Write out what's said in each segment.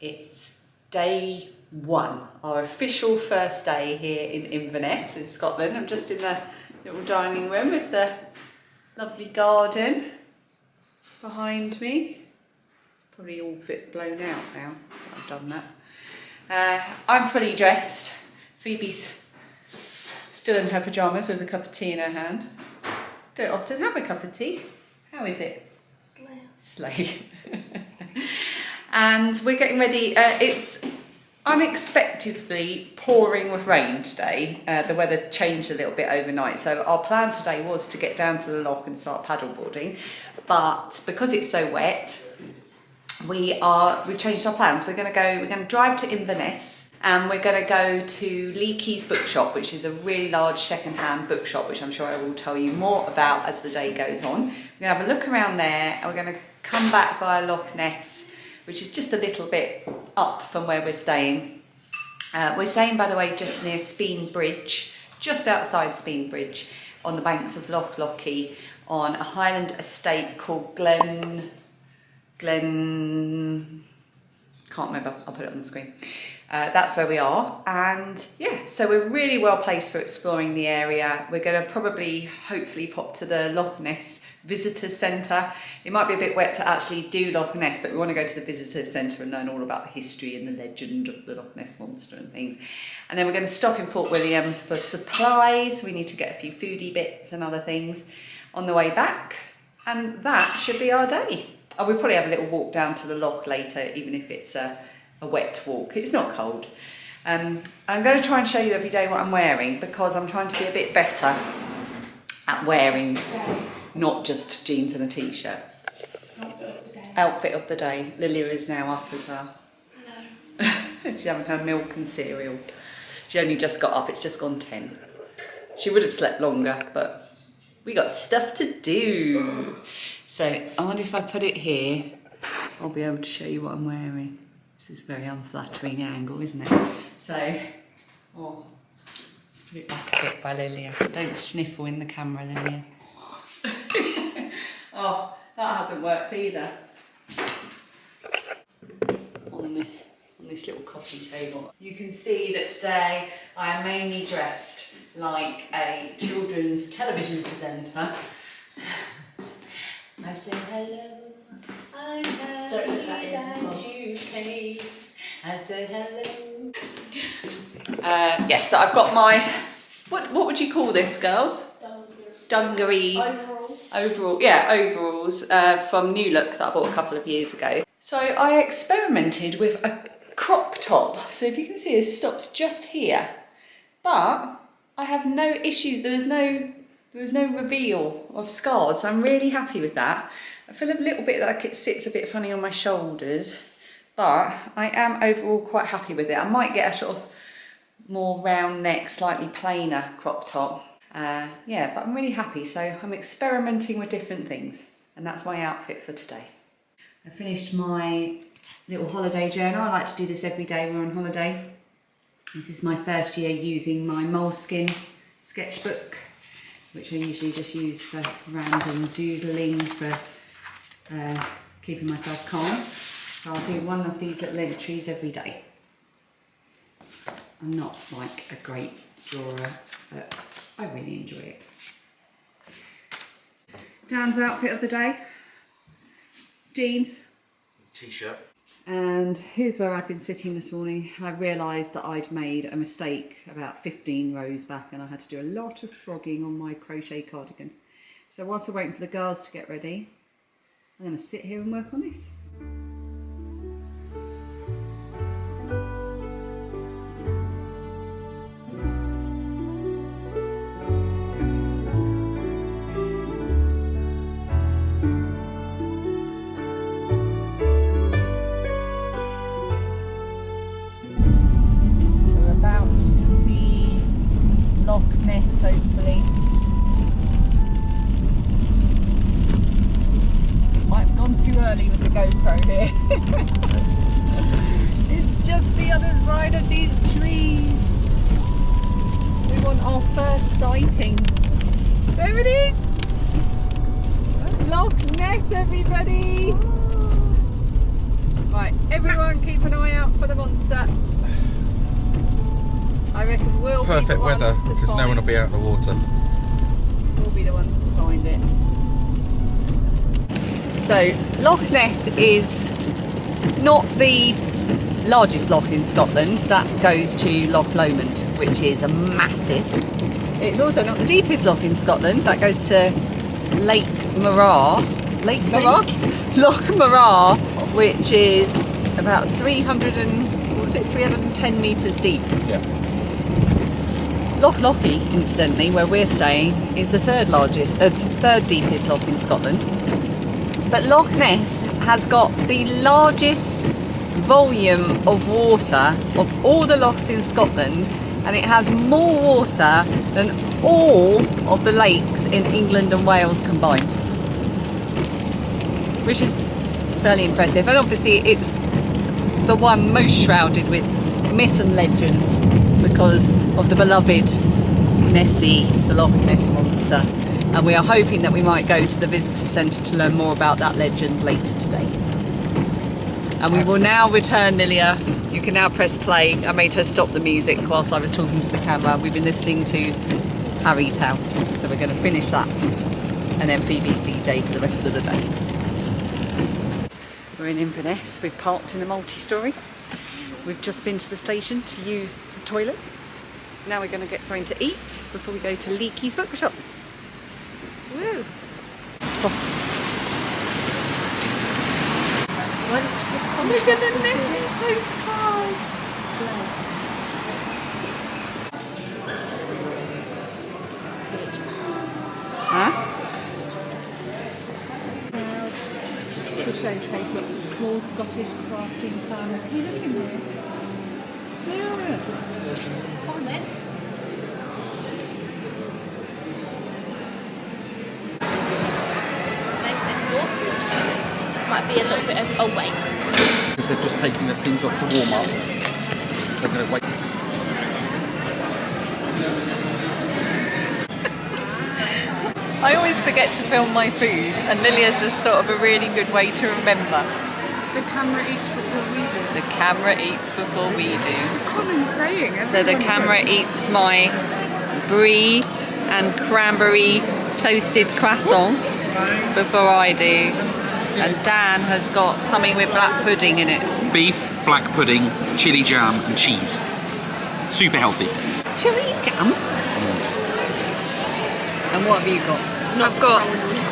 It's day one, our official first day here in Inverness in Scotland. I'm just in the little dining room with the lovely garden behind me. It's probably all a bit blown out now that I've done that. I'm fully dressed. Phoebe's still in her pyjamas with a cup of tea in her hand. Don't often have a cup of tea. How is it? Slay. And we're getting ready. It's unexpectedly pouring with rain today. The weather changed a little bit overnight, so our plan today was to get down to the loch and start paddleboarding, but because it's so wet, we've changed our plans. We're going to drive to Inverness, and we're going to go to Leakey's Bookshop, which is a really large second-hand bookshop, which I'm sure I will tell you more about as the day goes on. We're going to have a look around there, and we're going to come back via Loch Ness, which is just a little bit up from where we're staying. We're staying, by the way, just near Speen Bridge, just outside Speen Bridge, on the banks of Loch Lochy, on a Highland estate called Glen, can't remember, I'll put it on the screen. That's where we are, and yeah, so we're really well placed for exploring the area. We're going to probably, hopefully, pop to the Loch Ness Visitors Centre. It might be a bit wet to actually do Loch Ness, but we want to go to the Visitors Centre and learn all about the history and the legend of the Loch Ness Monster and things. And then we're going to stop in Fort William for supplies. We need to get a few foodie bits and other things on the way back, and that should be our day. Oh, we'll probably have a little walk down to the loch later, even if it's a wet walk. It's not cold. I'm going to try and show you every day what I'm wearing, because I'm trying to be a bit better at wearing not just jeans and a t-shirt. Outfit of the day. Lilia is now up as well. Hello. She's having her milk and cereal. She only just got up, it's just gone 10. She would have slept longer, but we got stuff to do. So I wonder if I put it here, I'll be able to show you what I'm wearing. This is a very unflattering angle, isn't it? So, let's put it back a bit by Lilia. Don't sniffle in the camera, Lilia. Oh, that hasn't worked either. On this little coffee table. You can see that today I am mainly dressed like a children's television presenter. I said hello, I'm happy that you came. I said hello. Yeah, so I've got my, what would you call this, girls? Dungarees. Overalls. Yeah, overalls from New Look that I bought a couple of years ago. So I experimented with a crop top. So if you can see, it stops just here. But I have no issues. There was no reveal of scars, so I'm really happy with that. I feel a little bit like it sits a bit funny on my shoulders, but I am overall quite happy with it. I might get a sort of more round neck, slightly plainer crop top. Yeah, but I'm really happy, so I'm experimenting with different things, and that's my outfit for today. I finished my little holiday journal. I like to do this every day we're on holiday. This is my first year using my moleskin sketchbook, which I usually just use for random doodling, for keeping myself calm. So I'll do one of these little entries every day. I'm not like a great drawer, but I really enjoy it. Dan's outfit of the day: jeans, t-shirt. And here's where I've been sitting this morning. I realised that I'd made a mistake about 15 rows back, and I had to do a lot of frogging on my crochet cardigan. So whilst we're waiting for the girls to get ready, I'm going to sit here and work on this. Loch Ness, hopefully. Might have gone too early with the GoPro here. It's just the other side of these trees. We want our first sighting. There it is! Loch Ness, everybody! Right, everyone keep an eye out for the monster. I reckon we'll Perfect be the weather, ones to because no one will be out in the water. We'll be the ones to find it. So, Loch Ness is not the largest loch in Scotland. That goes to Loch Lomond, which is a massive. It's also not the deepest loch in Scotland. That goes to Lake Morar. Lake Morar? Loch Morar, which is about 310 metres deep. Yeah. Loch Lochy, incidentally, where we're staying, is the third deepest loch in Scotland. But Loch Ness has got the largest volume of water of all the lochs in Scotland, and it has more water than all of the lakes in England and Wales combined, which is fairly impressive. And obviously it's the one most shrouded with myth and legend because of the beloved Nessie, the Loch Ness monster. And we are hoping that we might go to the visitor centre to learn more about that legend later today. And we will now return, Lilia. You can now press play. I made her stop the music whilst I was talking to the camera. We've been listening to Harry's House, so we're going to finish that. And then Phoebe's DJ for the rest of the day. We're in Inverness. We've parked in a multi-storey. We've just been to the station to use the toilets. Now we're going to get something to eat before we go to Leakey's Bookshop. Woo! Cross. Why don't you just come? Look at the Nessie postcards! Huh? To showcase lots of small Scottish crafting fun. Can you look in there? Yeah. Come on then. Nice and north. Might be a little bit away. Because they're just taking the pins off to warm up. So they're going to wait. I always forget to film my food, and Lilia's just sort of a really good way to remember. The camera eats before we do. The camera eats before we do. It's a common saying. So the camera eats my brie and cranberry toasted croissant before I do. And Dan has got something with black pudding in it. Beef, black pudding, chilli jam and cheese. Super healthy. Chili jam? And what have you got? I've got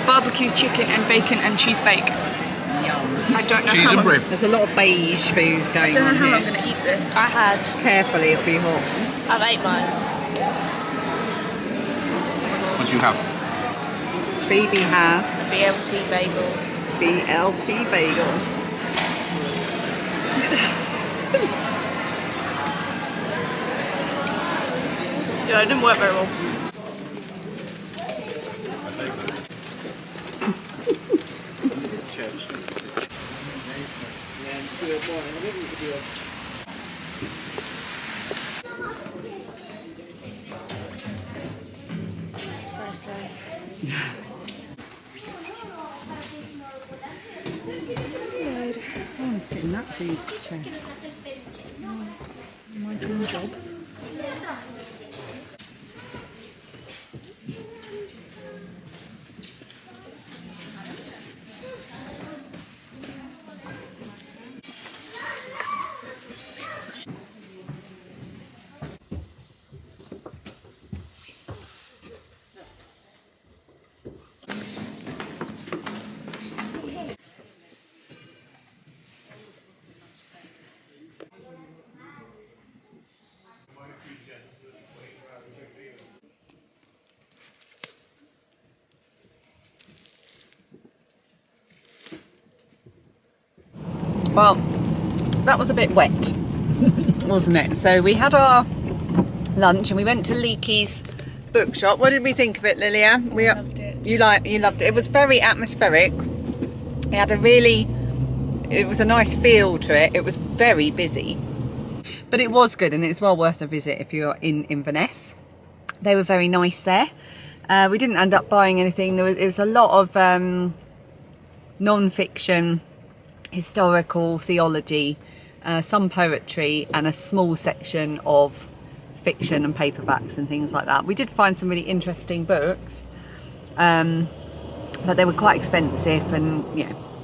barbecue chicken and bacon and cheese bake. Yum. I don't know Cheese how and bread. There's a lot of beige food going I don't know on how here. I'm going to eat this. I had. Carefully, it'll be hot. I've ate mine. What do you have? Phoebe had BLT bagel. BLT bagel. Yeah, it didn't work very well. Espresso. I want to sit in that dude's chair. My dream job. Well, that was a bit wet, wasn't it? So we had our lunch and we went to Leakey's Bookshop. What did we think of it, Lilia? We loved it. You loved it. It was very atmospheric. It had it was a nice feel to it. It was very busy, but it was good and it's well worth a visit if you're in Inverness. They were very nice there. We didn't end up buying anything. It was a lot of non-fiction historical theology, some poetry, and a small section of fiction and paperbacks and things like that. We did find some really interesting books, but they were quite expensive, and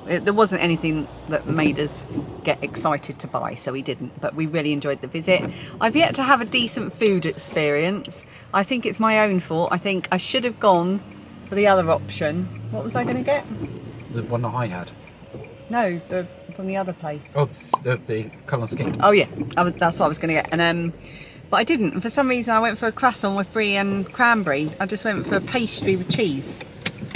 there wasn't anything that made us get excited to buy, so we didn't. But we really enjoyed the visit. I've yet to have a decent food experience. I think it's my own fault. I think I should have gone for the other option. What was I going to get? The one that I had. No, from the other place. Oh, the colour skink. Oh yeah, that's what I was going to get. And but I didn't. And for some reason, I went for a croissant with brie and cranberry. I just went for a pastry with cheese.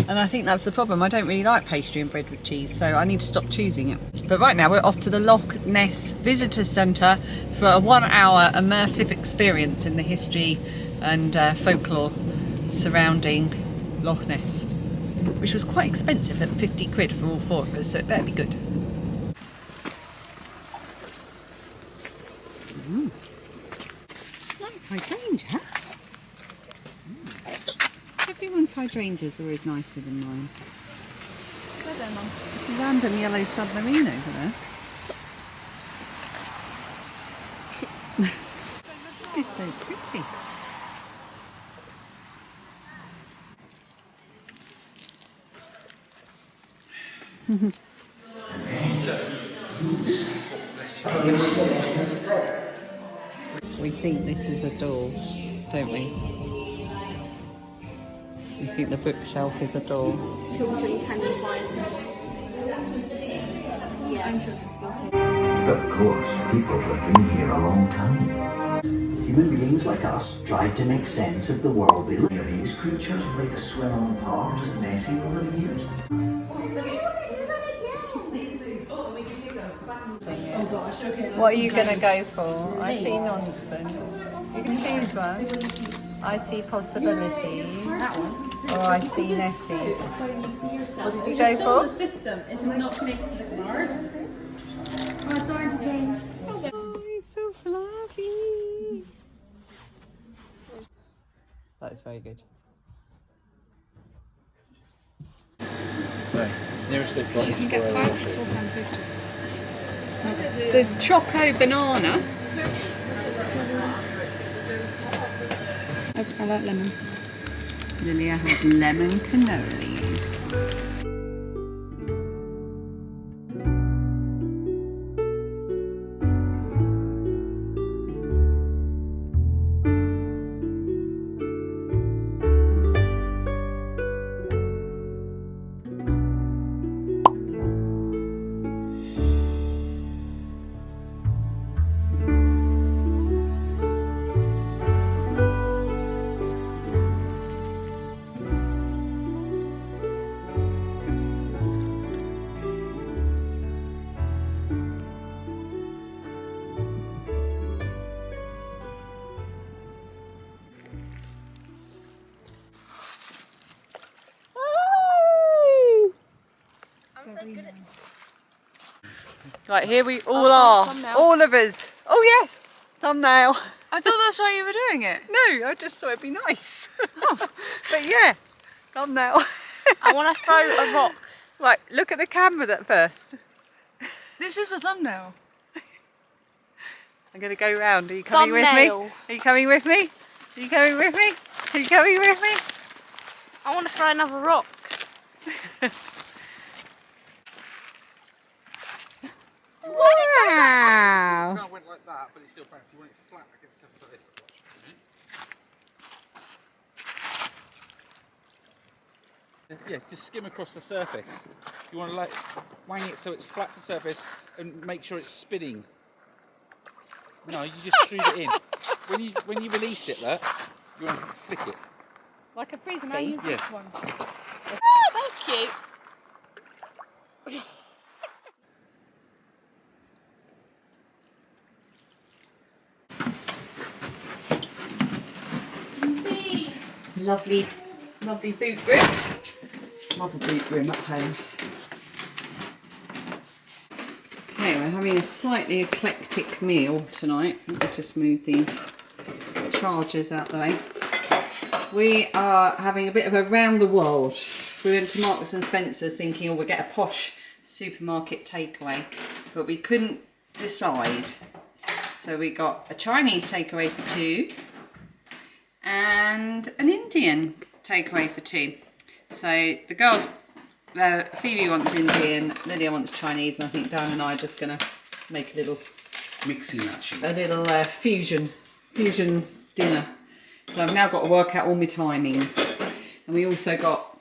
And I think that's the problem. I don't really like pastry and bread with cheese, so I need to stop choosing it. But right now we're off to the Loch Ness Visitor Centre for a 1-hour immersive experience in the history and folklore surrounding Loch Ness, which was quite expensive at 50 quid for all 4 of us, so it better be good. Nice hydrangea. Everyone's hydrangeas are always nicer than mine. There's a random yellow submarine over there. This is so pretty. We think this is a door, don't we? We think the bookshelf is a door. Children, can you find them? Yes. Of course, people have been here a long time. Human beings like us tried to make sense of the world they live in. Are these creatures like to swim on par, just messing over the years? What are you going to go for? I see nonsense. You can choose one. I see possibility. That one. Or I see Nessie. What did you go for? The system is just not connected to the card. Oh, sorry to change. Oh, he's so fluffy. That is very good. Right. Nearest they've got You is can for get 5 for £4.50. There's choco banana. I like lemon. Lilia has lemon cannolis. Right, here we all are. thumbnail. All of us. Oh yes, thumbnail. I thought that's why you were doing it. No, I just thought it'd be nice. But yeah, thumbnail. I want to throw a rock. Right, look at the camera first. This is a thumbnail. I'm going to go round. Are you coming with me? Thumbnail. Are you coming with me? Are you coming with me? Are you coming with me? I want to throw another rock. Wow! It went like that, but it's still bounced. You want it flat against something like this. Yeah, just skim across the surface. You want to like wang it so it's flat to the surface and make sure it's spinning. No, you just screw it in. When you release it, look, you want to flick it. Like a frisbee. Can I use Yeah. this one? Oh, that was cute. Lovely, lovely boot room. Love a boot room at home. Okay, we're having a slightly eclectic meal tonight. Let me just move these chargers out the way. We are having a bit of a round the world. We went to Marks and Spencer's thinking, oh, we'll get a posh supermarket takeaway, but we couldn't decide. So we got a Chinese takeaway for 2 and an Indian takeaway for 2. So the girls, Phoebe wants Indian, Lydia wants Chinese, and I think Dan and I are just gonna make a little fusion dinner. So I've now got to work out all my timings, and we also got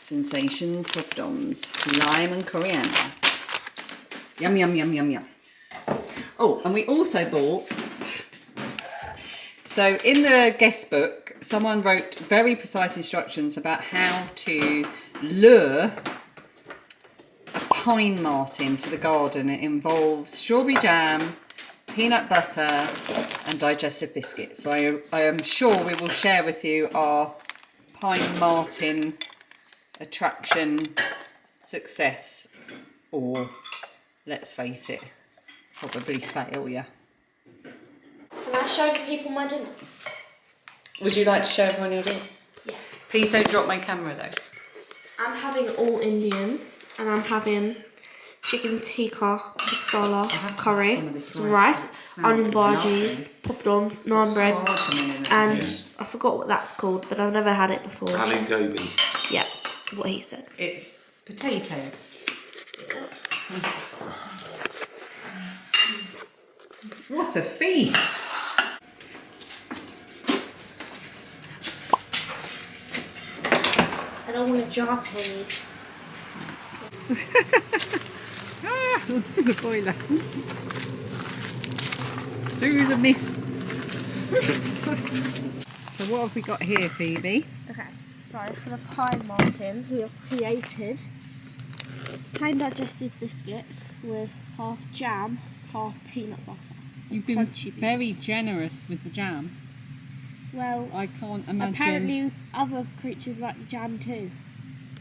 Sensations poppadoms, lime and coriander. Yum yum yum yum yum. Oh, and we also bought. So in the guest book, someone wrote very precise instructions about how to lure a pine marten to the garden. It involves strawberry jam, peanut butter and digestive biscuits. So I am sure we will share with you our pine marten attraction success, or let's face it, probably failure. Can I show the people my dinner? Would you like to show everyone your dinner? Yeah. Please don't drop my camera though. I'm having all Indian, and I'm having chicken tikka masala curry, some rice, onion bhajis, poppadoms, naan bread, and I forgot what that's called, but I've never had it before. Aloo gobi. Yeah, what he said. It's potatoes. What a feast! I don't want a jar penny. The boiler. Through the mists. So what have we got here, Phoebe? Okay, so for the pine martens, we have created plain digestive biscuits with half jam, half peanut butter. You've been very generous with the jam. Well, I can't imagine. apparently other creatures like the jam too.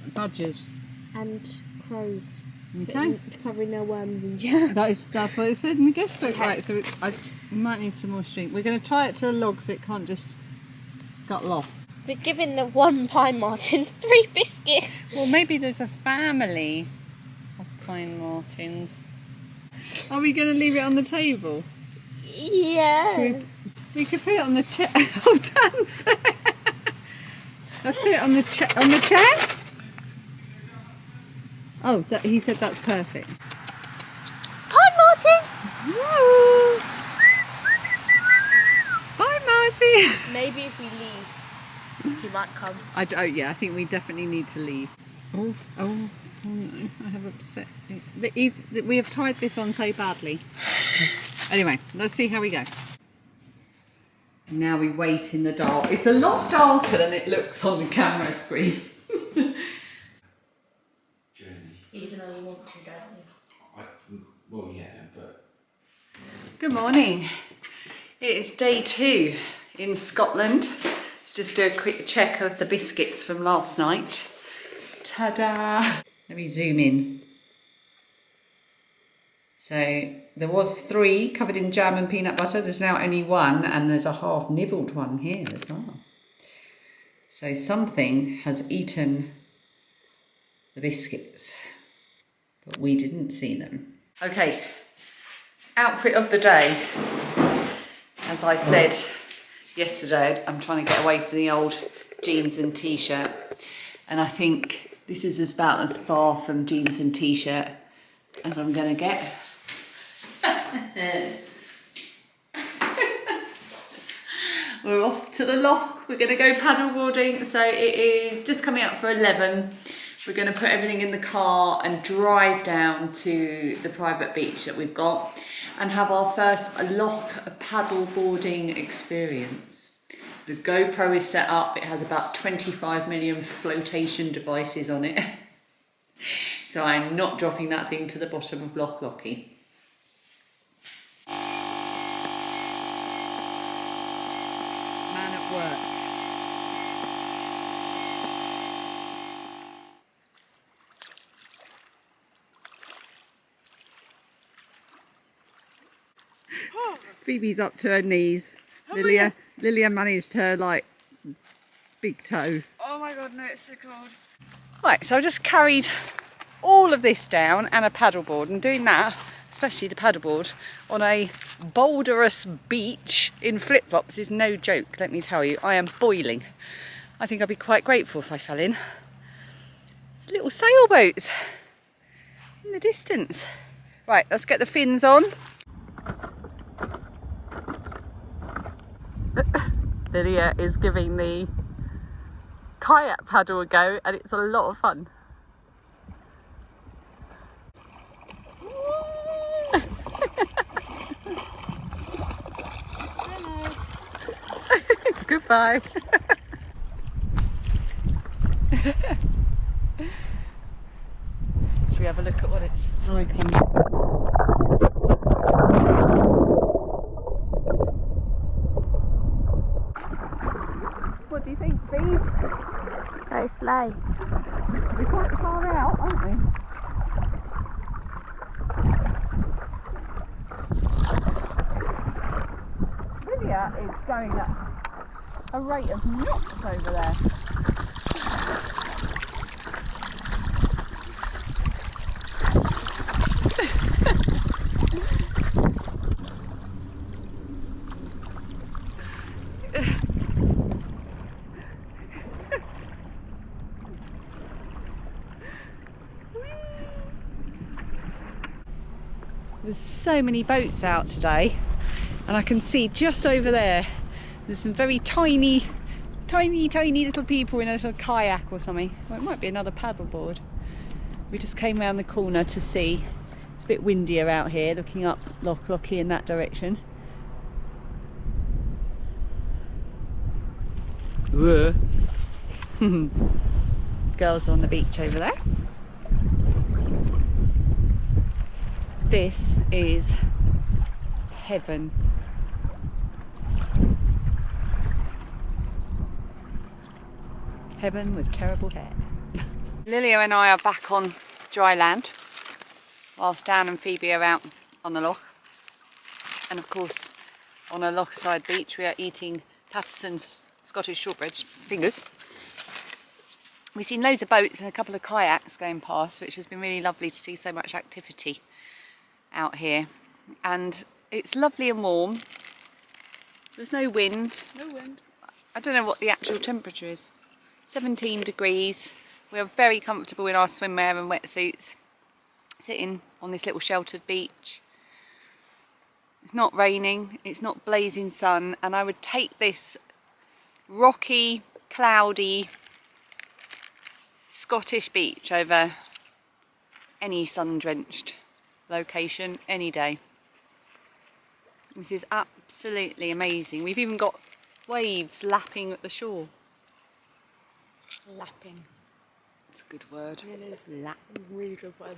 Badgers. And crows. Okay. Covering their worms in jam. That's what it said in the guest book. Okay. Right, so we might need some more string. We're going to tie it to a log so it can't just scuttle off. We're giving the one pine marten 3 biscuits. Well, maybe there's a family of pine martens. Are we going to leave it on the table? Yeah. We could put it on the chair. Oh, Dan's there. Let's put it on the chair. On the chair? Oh, he said that's perfect. Pine marten! Woo! Bye, Marcy. Maybe if we leave, he might come. Yeah, I think we definitely need to leave. Oh no, I have upset. We have tied this on so badly. Anyway, let's see how we go. Now we wait in the dark. It's a lot darker than it looks on the camera screen. Even though you want to, don't you? Well, yeah, but... Good morning. It is day 2 in Scotland. Let's just do a quick check of the biscuits from last night. Ta-da! Let me zoom in. So there was 3 covered in jam and peanut butter. There's now only 1, and there's a half nibbled one here as well. So something has eaten the biscuits, but we didn't see them. Okay, outfit of the day. As I said yesterday, I'm trying to get away from the old jeans and t-shirt, and I think this is about as far from jeans and t-shirt as I'm gonna get. We're off to the loch. We're gonna go paddleboarding. So it is just coming up for 11. We're gonna put everything in the car and drive down to the private beach that we've got and have our first loch paddleboarding experience. The GoPro is set up. It has about 25 million flotation devices on it. So I'm not dropping that thing to the bottom of Loch Lochy. Man at work. Phoebe's up to her knees. Lilia managed her like big toe. Oh my god, no, it's so cold. Right, so I just carried all of this down and a paddleboard, and doing that, especially the paddleboard, on a boulderous beach in flip-flops is no joke, let me tell you. I am boiling. I think I'd be quite grateful if I fell in. It's little sailboats in the distance. Right, let's get the fins on. Lydia is giving the kayak paddle a go, and it's a lot of fun. Goodbye. Should we have a look at what it's like on? What do you think, Steve? Very slow. We're quite far out, aren't we? Lydia is going at a rate of knots over there. There's so many boats out today, and I can see just over there there's some very tiny little people in a little kayak or something. Well, it might be another paddleboard. We just came round the corner to see. It's a bit windier out here, looking up Loch Lochy in that direction. Girls on the beach over there. This is heaven. Heaven with terrible hair. Lilia and I are back on dry land, whilst Dan and Phoebe are out on the loch. And of course, on a lochside beach, we are eating Patterson's Scottish shortbread fingers. We've seen loads of boats and a couple of kayaks going past, which has been really lovely to see so much activity out here. And it's lovely and warm. There's no wind. No wind. I don't know what the actual temperature is. 17 degrees. We are very comfortable in our swimwear and wetsuits, sitting on this little sheltered beach. It's not raining, it's not blazing sun, and I would take this rocky, cloudy Scottish beach over any sun-drenched location any day. This is absolutely amazing. We've even got waves lapping at the shore. Lapping. It's a good word. It is. Lap. Really good word.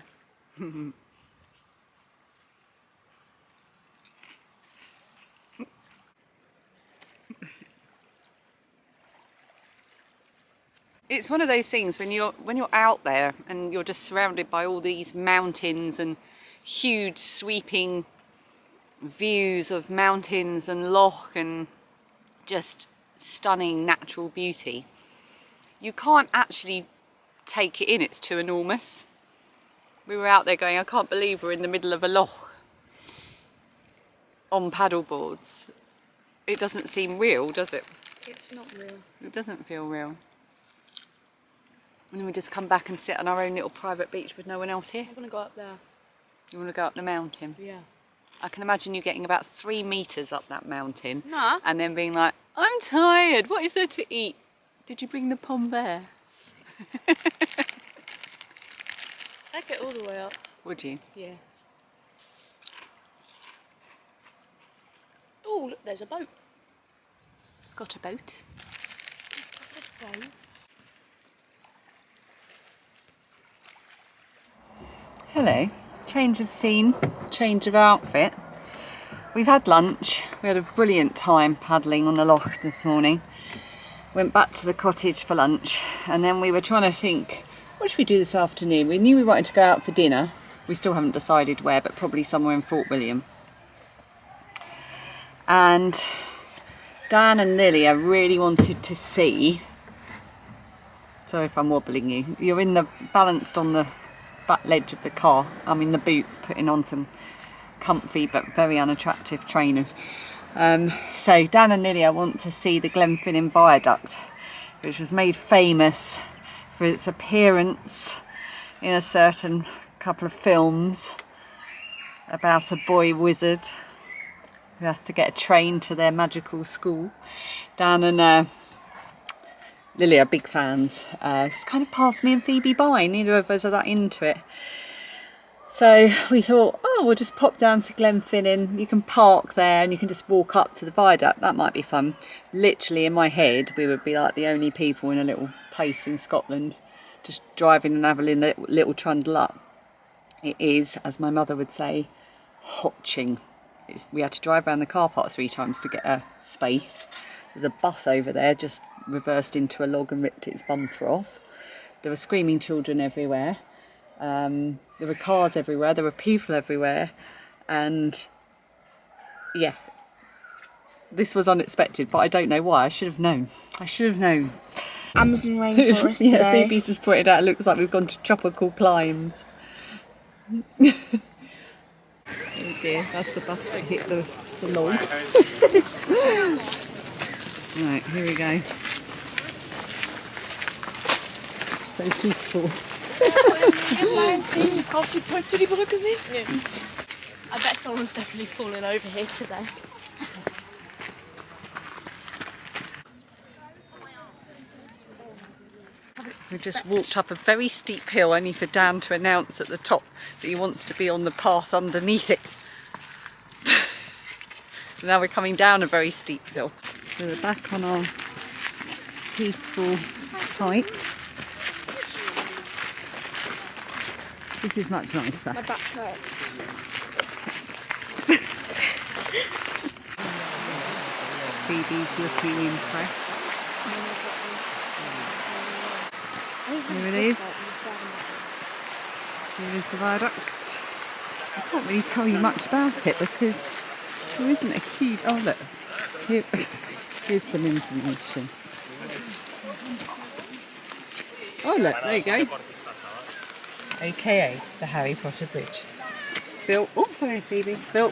It's one of those things when you're out there and you're just surrounded by all these mountains and huge sweeping views of mountains and loch and just stunning natural beauty. You can't actually take it in, it's too enormous. We were out there going, I can't believe we're in the middle of a loch on paddleboards. It doesn't seem real, does it? It's not real. It doesn't feel real. And then we just come back and sit on our own little private beach with no one else here. I want to go up there. You want to go up the mountain? Yeah. I can imagine you getting about 3 metres up that mountain. Nah. And then being like, I'm tired, what is there to eat? Did you bring the pom bear? I'd get all the way up. Would you? Yeah. Oh, look, there's a boat. It's got a boat. It's got a boat. Hello. Change of scene, change of outfit. We've had lunch. We had a brilliant time paddling on the loch this morning. Went back to the cottage for lunch, and then we were trying to think, what should we do this afternoon? We knew we wanted to go out for dinner. We still haven't decided where, but probably somewhere in Fort William. And Dan and Lilia really wanted to see, sorry if I'm wobbling you, you're in the balanced on the back ledge of the car. I'm in the boot putting on some comfy but very unattractive trainers. So Dan and Lilia want to see the Glenfinnan Viaduct, which was made famous for its appearance in a certain couple of films about a boy wizard who has to get a train to their magical school. Dan and Lily are big fans. It's kind of passed me and Phoebe by. Neither of us are that into it. So we thought, oh, we'll just pop down to Glenfinnan. You can park there and you can just walk up to the viaduct. That might be fun. Literally in my head, we would be like the only people in a little place in Scotland, just driving and having a little trundle up. It is, as my mother would say, hotching. We had to drive around the car park 3 times to get a space. There's a bus over there just reversed into a log and ripped its bumper off. There were screaming children everywhere. There were cars everywhere. There were people everywhere. And yeah, this was unexpected, but I don't know why. I should have known. I should have known. Amazon rainforest Yeah, today. Phoebe's just pointed out it looks like we've gone to tropical climes. Oh dear, that's the bus that hit the log. Right, here we go. It's so peaceful. I bet someone's definitely fallen over here today. We just walked up a very steep hill, only for Dan to announce at the top that he wants to be on the path underneath it. Now we're coming down a very steep hill. So we're back on our peaceful hike. This is much nicer. My back hurts. Phoebe's looking impressed. Here it is. Here is the viaduct. I can't really tell you much about it because there isn't a huge... Oh look, here's some information. Oh look, there you go. AKA the Harry Potter Bridge. Built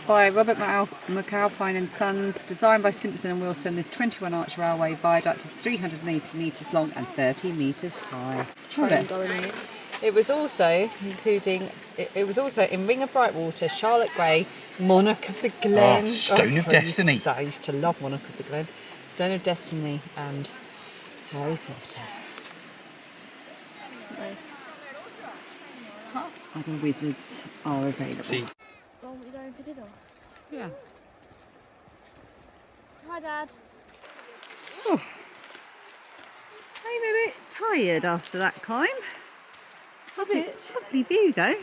by Robert McAlpine and Sons, designed by Simpson and Wilson. This 21 arch railway viaduct is 380 metres long and 30 metres high. It was also in Ring of Bright Water, Charlotte Grey, Monarch of the Glen. Oh, Stone of Destiny. I used to love Monarch of the Glen. Stone of Destiny and Harry Potter. Other wizards are available. See. Oh, we're going for dinner. Yeah. Hi, Dad. Oh. I'm a bit tired after that climb. Lovely view though.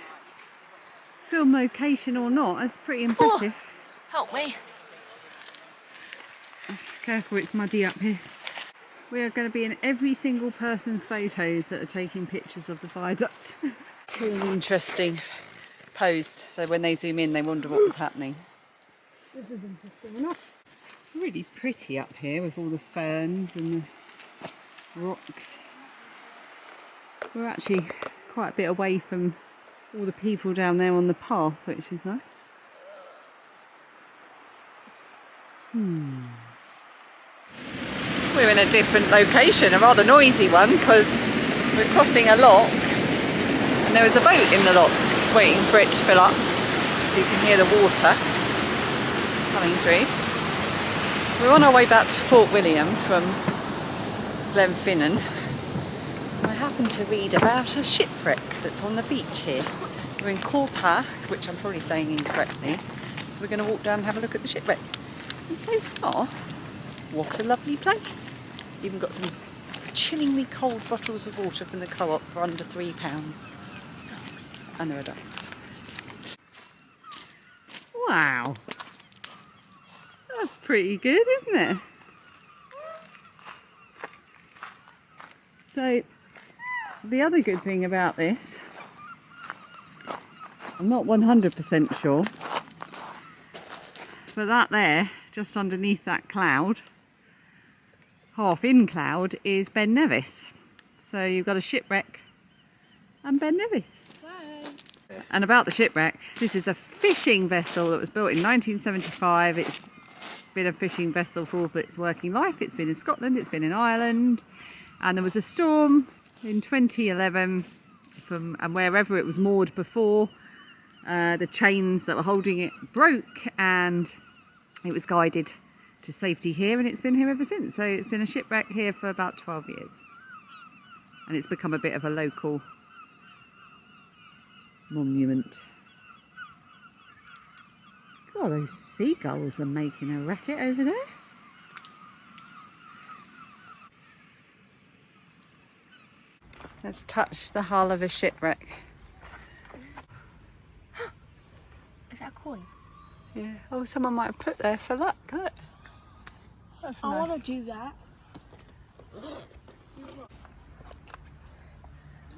Film location or not, that's pretty impressive. Help me. Careful, it's muddy up here. We are going to be in every single person's photos that are taking pictures of the viaduct. An interesting pose, so when they zoom in they wonder what was happening. This is interesting enough. It's really pretty up here with all the ferns and the rocks. We're actually quite a bit away from all the people down there on the path, which is nice. We're in a different location, a rather noisy one, because we're crossing a loch and there is a boat in the loch waiting for it to fill up, so you can hear the water coming through. We're on our way back to Fort William from Glenfinnan. I happened to read about a shipwreck that's on the beach here. We're in Corpac, which I'm probably saying incorrectly, so we're going to walk down and have a look at the shipwreck. And so far, what a lovely place. Even got some chillingly cold bottles of water from the co-op for under £3. Ducks. And there are ducks. Wow. That's pretty good, isn't it? So, the other good thing about this, I'm not 100% sure, but that there, just underneath that cloud, half in cloud, is Ben Nevis. So you've got a shipwreck and Ben Nevis. And about the shipwreck, this is a fishing vessel that was built in 1975. It's been a fishing vessel for all of its working life. It's been in Scotland, it's been in Ireland, and there was a storm in 2011 and wherever it was moored before, the chains that were holding it broke and it was guided to safety here, and it's been here ever since. So it's been a shipwreck here for about 12 years. And it's become a bit of a local monument. God, those seagulls are making a racket over there. Let's touch the hull of a shipwreck. Is that a coin? Yeah. Oh, someone might have put there for luck. Look. That's I nice. want to do that.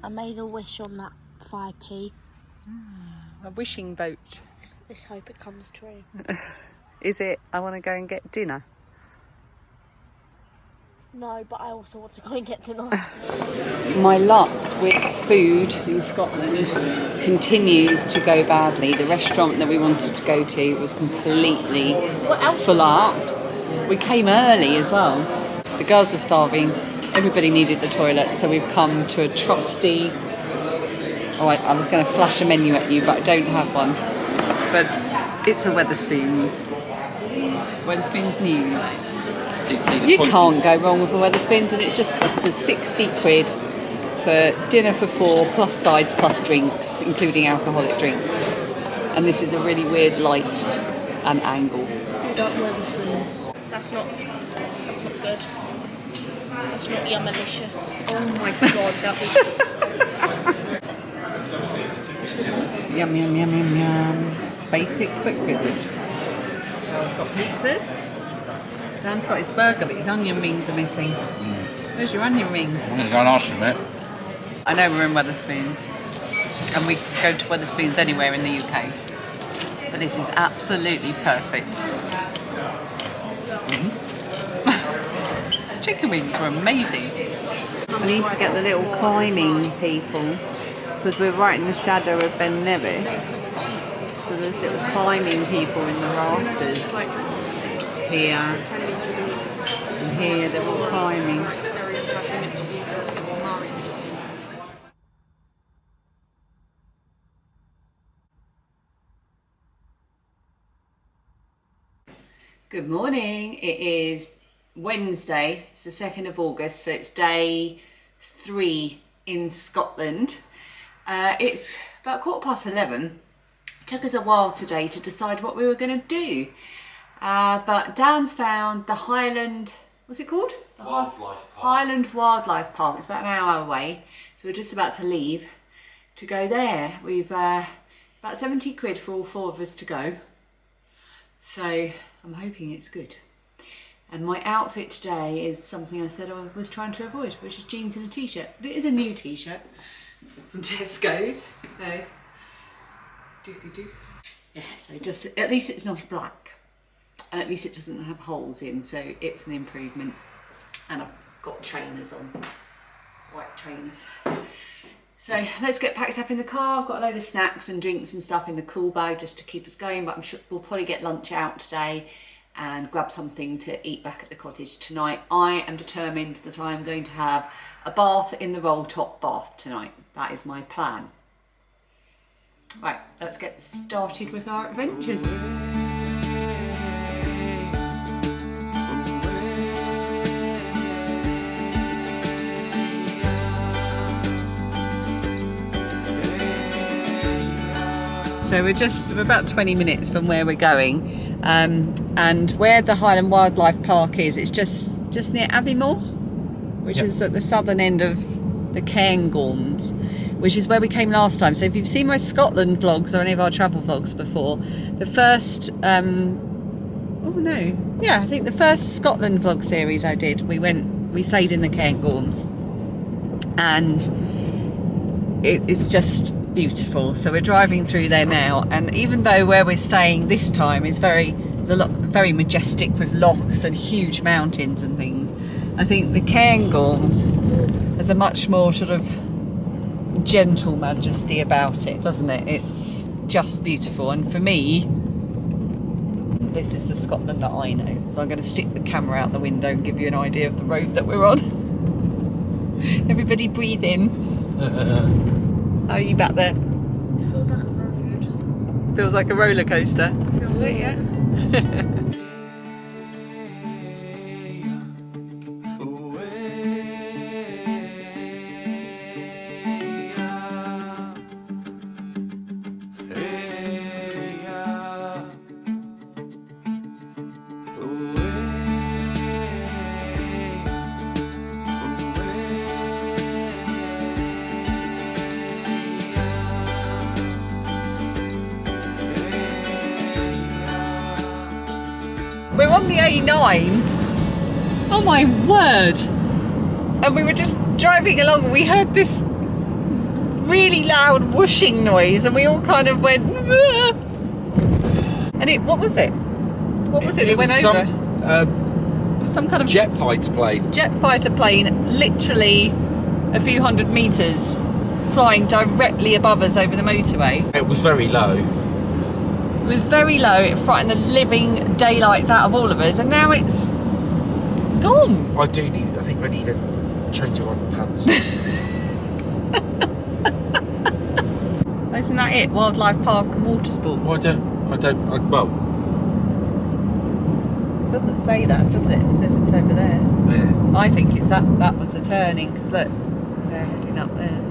I made a wish on that 5p. A wishing boat. Let's hope it comes true. Is it? I want to go and get dinner. No, but I also want to go and get tonight. My luck with food in Scotland continues to go badly. The restaurant that we wanted to go to was completely full up. We came early as well. The girls were starving. Everybody needed the toilet, so we've come to a trusty... Oh, I was going to flash a menu at you, but I don't have one. But it's a Wetherspoons. Wetherspoons News. You can't go wrong with a Wetherspoons, and it's just cost us 60 quid for dinner for 4, plus sides, plus drinks, including alcoholic drinks. And this is a really weird light and angle. Don't Wetherspoons. That's not good. That's not yummalicious. Oh my god, that was... Yum, yum, yum, yum, yum. Basic but good. Dan's got pizzas. Dan's got his burger, but his onion rings are missing. Where's your onion rings? I'm going to go and ask him it. I know we're in Wetherspoons, and we go to Wetherspoons anywhere in the UK. But this is absolutely perfect. Chicken wings were amazing. I need to get the little climbing people, because we're right in the shadow of Ben Nevis. So there's little climbing people in the rafters. Here and here, they're all climbing. Good morning. It is Wednesday, it's the 2nd of August, so it's day 3 in Scotland. It's about 11:15. It took us a while today to decide what we were going to do. But Dan's found the Highland, what's it called? The Wildlife Park. Highland Wildlife Park. It's about an hour away, so we're just about to leave to go there. We've about 70 quid for all 4 of us to go, so I'm hoping it's good. And my outfit today is something I said I was trying to avoid, which is jeans and a t-shirt. But it is a new t-shirt from Tesco's. So, yeah, so just at least it's not black. And at least it doesn't have holes in, so it's an improvement. And I've got trainers on, white trainers. So let's get packed up in the car. I've got a load of snacks and drinks and stuff in the cool bag just to keep us going, but I'm sure we'll probably get lunch out today and grab something to eat back at the cottage tonight. I am determined that I am going to have a bath in the roll top bath tonight. That is my plan. Right, let's get started with our adventures. So we're about 20 minutes from where we're going, and where the Highland Wildlife Park is, it's just near Aviemore, which is at the southern end of the Cairngorms, which is where we came last time. So if you've seen my Scotland vlogs or any of our travel vlogs before, the first, I think the first Scotland vlog series I did, we stayed in the Cairngorms, and it's just beautiful. So we're driving through there now, and even though where we're staying this time is very majestic with lochs and huge mountains and things, I think the Cairngorms has a much more sort of gentle majesty about it, doesn't it? It's just beautiful, and for me, this is the Scotland that I know. So I'm going to stick the camera out the window and give you an idea of the road that we're on. Everybody breathe in. How are you back there? It feels like a roller coaster. Feels like a roller coaster. Feel it, yeah. We're on the A9. Oh my word! And we were just driving along and we heard this really loud whooshing noise and we all kind of went, "Aah!" And it, what was it? What was it that went over? Some kind of jet fighter plane. Jet fighter plane, literally a few hundred metres, flying directly above us over the motorway. It was very low. It was very low, it frightened the living daylights out of all of us, and now it's gone. I think I need a change of underpants. Isn't that it? Wildlife Park and water sports? Well, well, It doesn't say that, does it? It says it's over there. yeah. I think it's that was the turning, because look, they're heading up there.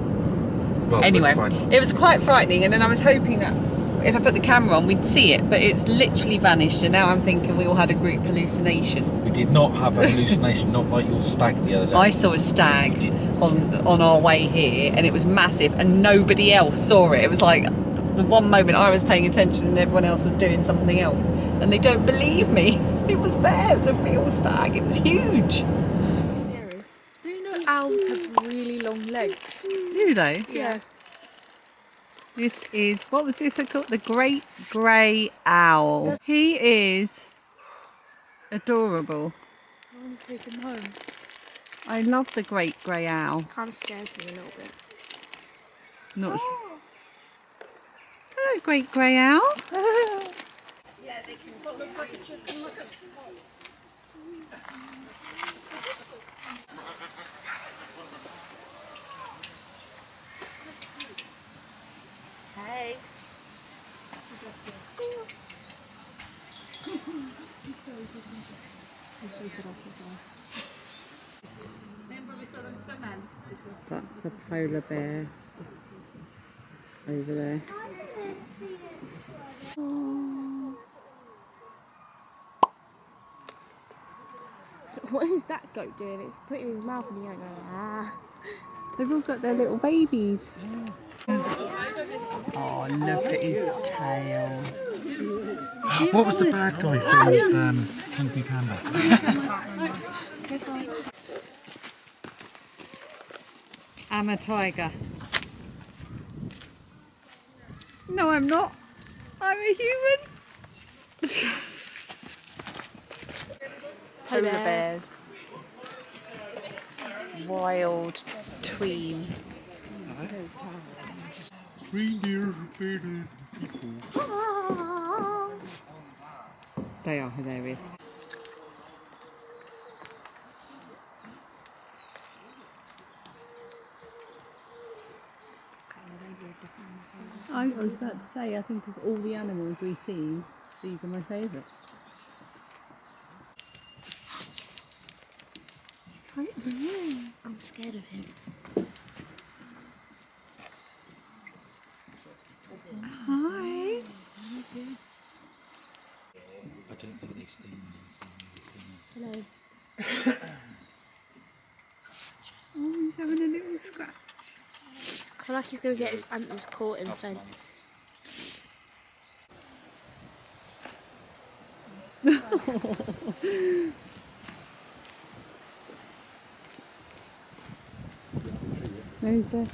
Well, Anyway, that's fine. it was quite frightening, and then I was hoping that if I put the camera on, we'd see it, but it's literally vanished, and now I'm thinking we all had a group hallucination. We did not have a hallucination, not like your stag the other day. I saw a stag on our way here, and it was massive, and nobody else saw it. It was like the one moment I was paying attention and everyone else was doing something else, and they don't believe me. It was there. It was a real stag. It was huge. Do you know owls have really long legs? Do they? Yeah. This is, what was this called? The Great Grey Owl. He is adorable. I want to take him home. I love the Great Grey Owl. Kind of scares me a little bit. Not sure. Hello, Great Grey Owl. Hey. That's a polar bear over there. What is that goat doing? It's putting his mouth in the air going, ah. They've all got their little babies. Oh, look at his tail. What was the bad guy from Kung Fu Panda? I'm a tiger. No, I'm not. I'm a human. Polar bears. Wild tween. Reindeer are better than people. They are hilarious. I was about to say, I think of all the animals we've seen, these are my favourite. He's right there. I'm scared of him. Hi. I don't think they sting Hello. Oh, he's having a little scratch. I feel like he's going to get his antlers caught in the fence. No, he's there.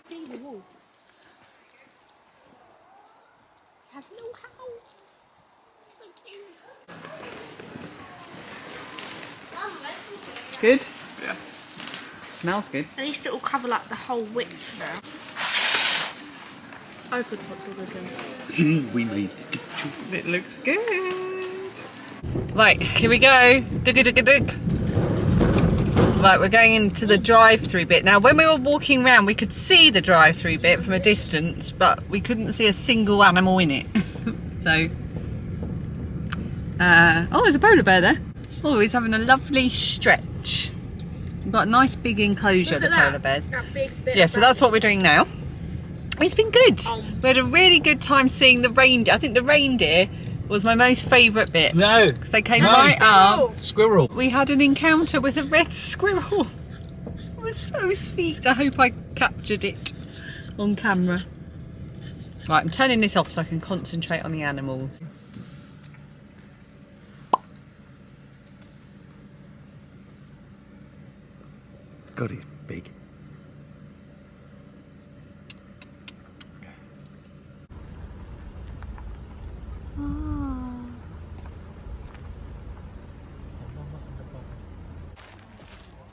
See the wall. Has no howl. So cute. Good. Yeah. Smells good. At least it will cover like the whole width now. Open hot dog again. We made the choice. It looks good. Right, here we go. Dug. Right, we're going into the drive-through bit. Now, when we were walking around, we could see the drive-through bit from a distance, but we couldn't see a single animal in it. So, oh, there's a polar bear there. Oh, he's having a lovely stretch. We've got a nice big enclosure, the polar bears. That big bit Yeah, so that's what we're doing now. It's been good. We had a really good time seeing the reindeer. I think the reindeer was my most favourite bit. No. Because they came right up. Squirrel. We had an encounter with a red squirrel. It was so sweet. I hope I captured it on camera. Right, I'm turning this off so I can concentrate on the animals. God, he's big.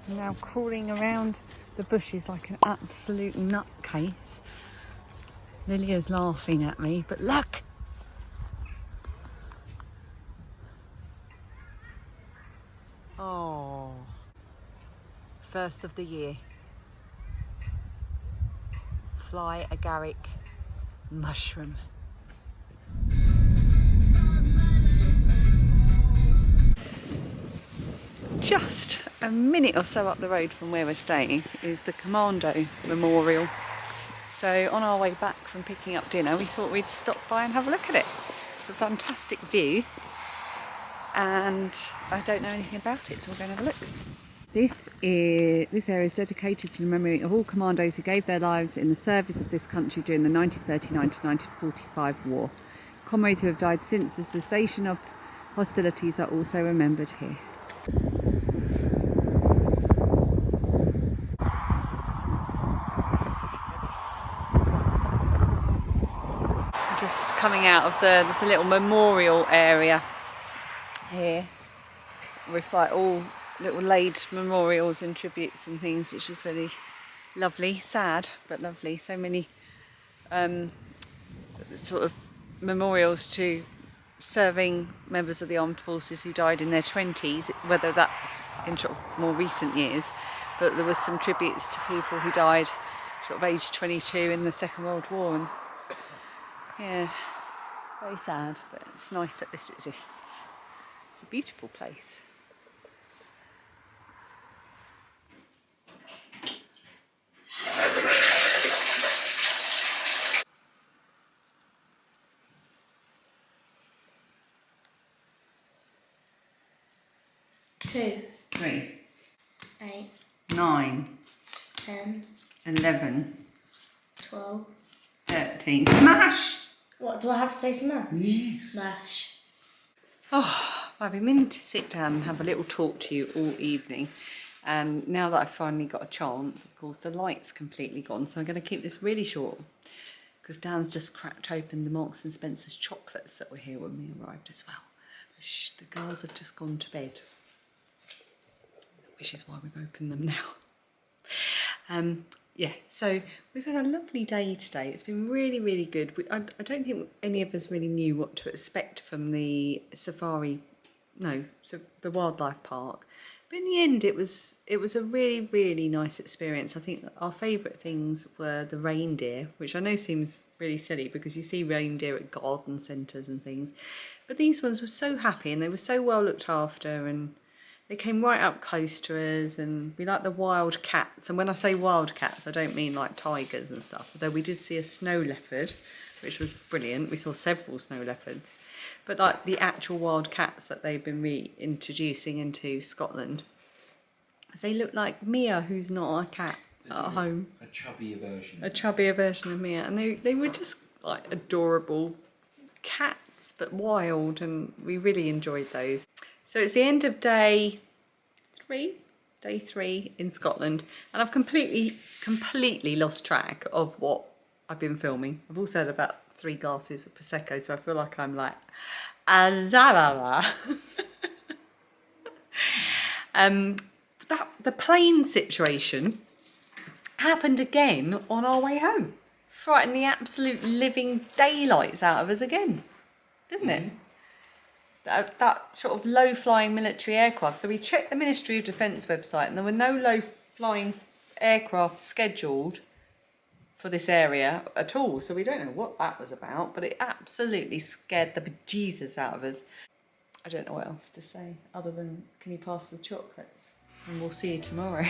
Now crawling around the bushes like an absolute nutcase. Lilia's laughing at me, but look! Oh, first of the year. Fly agaric mushroom. Just a minute or so up the road from where we're staying is the Commando Memorial. So on our way back from picking up dinner, we thought we'd stop by and have a look at it. It's a fantastic view and I don't know anything about it, so we're going to have a look. This area is dedicated to the memory of all commandos who gave their lives in the service of this country during the 1939 to 1945 war. Comrades who have died since the cessation of hostilities are also remembered here. Just coming out of there's a little memorial area here with like all little laid memorials and tributes and things, which is really lovely, sad but lovely. So many sort of memorials to serving members of the armed forces who died in their 20s, whether that's in sort of more recent years, but there was some tributes to people who died sort of age 22 in the Second World War, and yeah, very sad, but it's nice that this exists. It's a beautiful place. Two, 3, 8, 9, 10, 11, 12. 13. Smash! What, do I have to say smash? Yes. Smash. Oh, I've been meaning to sit down and have a little talk to you all evening, and now that I've finally got a chance, of course the light's completely gone, so I'm going to keep this really short because Dan's just cracked open the Marks and Spencer's chocolates that were here when we arrived as well. The girls have just gone to bed, which is why we've opened them now. Yeah, so we've had a lovely day today. It's been really, really good. I don't think any of us really knew what to expect from the the wildlife park. But in the end, it was a really, really nice experience. I think that our favourite things were the reindeer, which I know seems really silly because you see reindeer at garden centres and things. But these ones were so happy and they were so well looked after, and they came right up close to us, and we like the wild cats. And when I say wild cats, I don't mean like tigers and stuff, although we did see a snow leopard, which was brilliant. We saw several snow leopards. But like the actual wild cats that they've been reintroducing into Scotland, they look like Mia, who's not a cat at home. A chubbier version. A chubbier version of Mia. And they were just like adorable cats, but wild, and we really enjoyed those. So it's the end of day three in Scotland, and I've completely lost track of what I've been filming. I've also had about 3 glasses of Prosecco, so I feel like I'm like, the plane situation happened again on our way home. Frightened the absolute living daylights out of us again, didn't it? That sort of low-flying military aircraft. So we checked the Ministry of Defence website and there were no low-flying aircraft scheduled for this area at all. So we don't know what that was about, but it absolutely scared the bejesus out of us. I don't know what else to say other than, can you pass the chocolates? And we'll see you tomorrow.